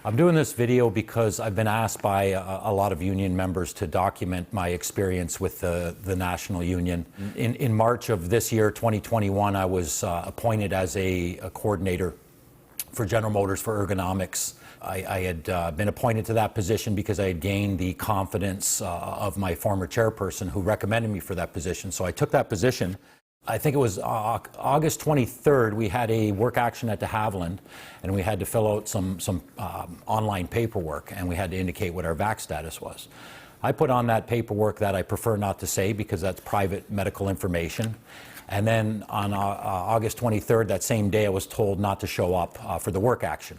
I'm doing this video because I've been asked by a lot of union members to document my experience with the National Union. In March of this year, 2021, I was appointed as a coordinator for General Motors for ergonomics. I had been appointed to that position because I had gained the confidence of my former chairperson who recommended me for that position. So I took that position. I think it was August 23rd, we had a work action at de Havilland, and we had to fill out some online paperwork, and we had to indicate what our vac status was. I put on that paperwork that I prefer not to say because that's private medical information. And then on August 23rd, that same day, I was told not to show up for the work action.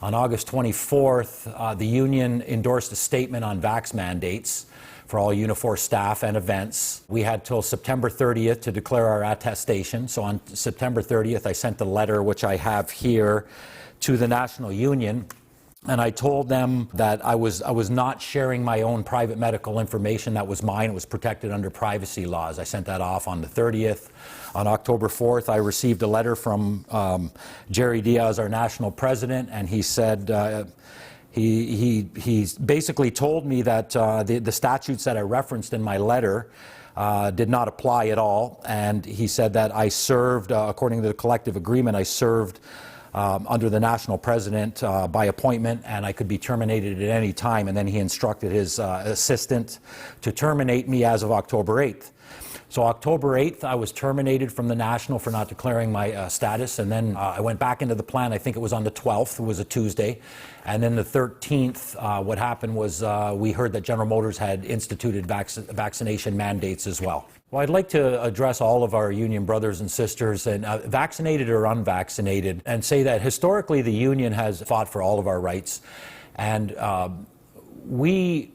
On August 24th, the union endorsed a statement on vax mandates for all Unifor staff and events. We had till September 30th to declare our attestation. So on September 30th, I sent a letter, which I have here, to the National Union. And I told them that I was not sharing my own private medical information that was mine. It was protected under privacy laws. I sent that off on the 30th. On October 4th, I received a letter from Jerry Diaz, our national president, and he said, he basically told me that the statutes that I referenced in my letter did not apply at all. And he said that I served, according to the collective agreement, I served under the national president by appointment, and I could be terminated at any time. And then he instructed his assistant to terminate me as of October 8th. So October 8th, I was terminated from the National for not declaring my status, and then I went back into the plan. I think it was on the 12th, it was a Tuesday. And then the 13th, what happened was we heard that General Motors had instituted vaccination mandates as well. Well, I'd like to address all of our union brothers and sisters, and vaccinated or unvaccinated, and say that historically the union has fought for all of our rights. And we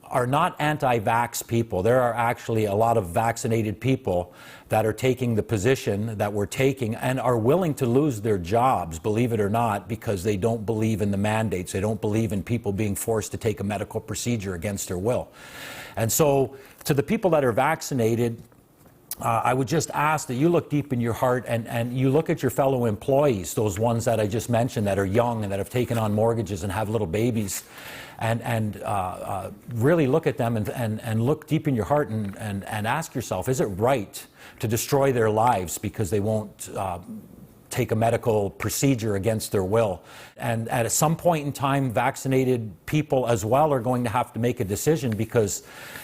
are not anti-vax people. There are actually a lot of vaccinated people that are taking the position that we're taking and are willing to lose their jobs, believe it or not, because they don't believe in the mandates. They don't believe in people being forced to take a medical procedure against their will. And so to the people that are vaccinated, I would just ask that you look deep in your heart and you look at your fellow employees, those ones that I just mentioned that are young and that have taken on mortgages and have little babies, and really look at them and look deep in your heart and ask yourself, is it right to destroy their lives because they won't take a medical procedure against their will? And at some point in time, vaccinated people as well are going to have to make a decision, because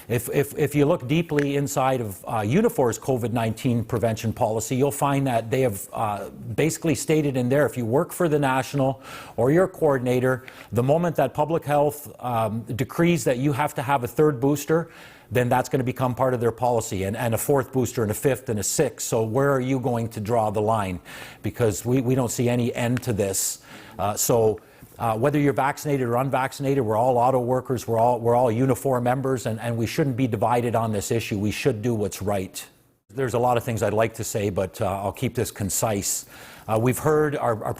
if you look deeply inside of Unifor's COVID-19 prevention policy, you'll find that they have basically stated in there, if you work for the National or you're a coordinator, the moment that public health decrees that you have to have a third booster, then that's going to become part of their policy, and a fourth booster and a fifth and a sixth. So where are you going to draw the line? Because we don't see any end to this. Whether you're vaccinated or unvaccinated, we're all auto workers, we're all Unifor members, and we shouldn't be divided on this issue. We should do what's right. There's a lot of things I'd like to say, but I'll keep this concise. We've heard our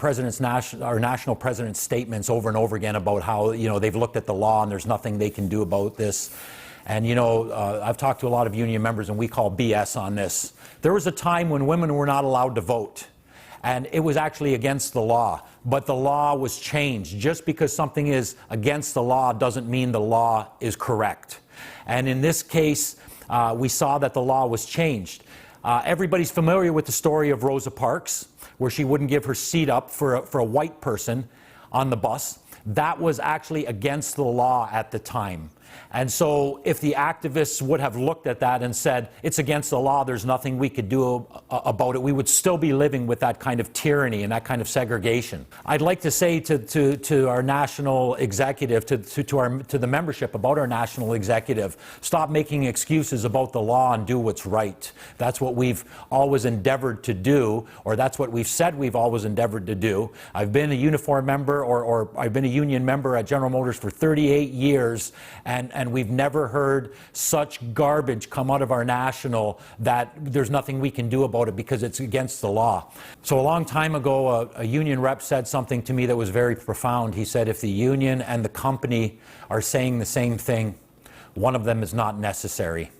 national president's statements over and over again about how, they've looked at the law and there's nothing they can do about this. And, I've talked to a lot of union members, and we call BS on this. There was a time when women were not allowed to vote, and it was actually against the law. But the law was changed. Just because something is against the law doesn't mean the law is correct. And in this case, we saw that the law was changed. Everybody's familiar with the story of Rosa Parks, where she wouldn't give her seat up for a white person on the bus. That was actually against the law at the time. And so if the activists would have looked at that and said, it's against the law, there's nothing we could do about it, we would still be living with that kind of tyranny and that kind of segregation. I'd like to say to our national executive, to the membership about our national executive, stop making excuses about the law and do what's right. That's what we've always endeavored to do, or that's what we've said we've always endeavored to do. I've been a uniform member, or I've been a union member at General Motors for 38 years, and we've never heard such garbage come out of our national that there's nothing we can do about it because it's against the law. So a long time ago, a union rep said something to me that was very profound. He said, if the union and the company are saying the same thing, one of them is not necessary.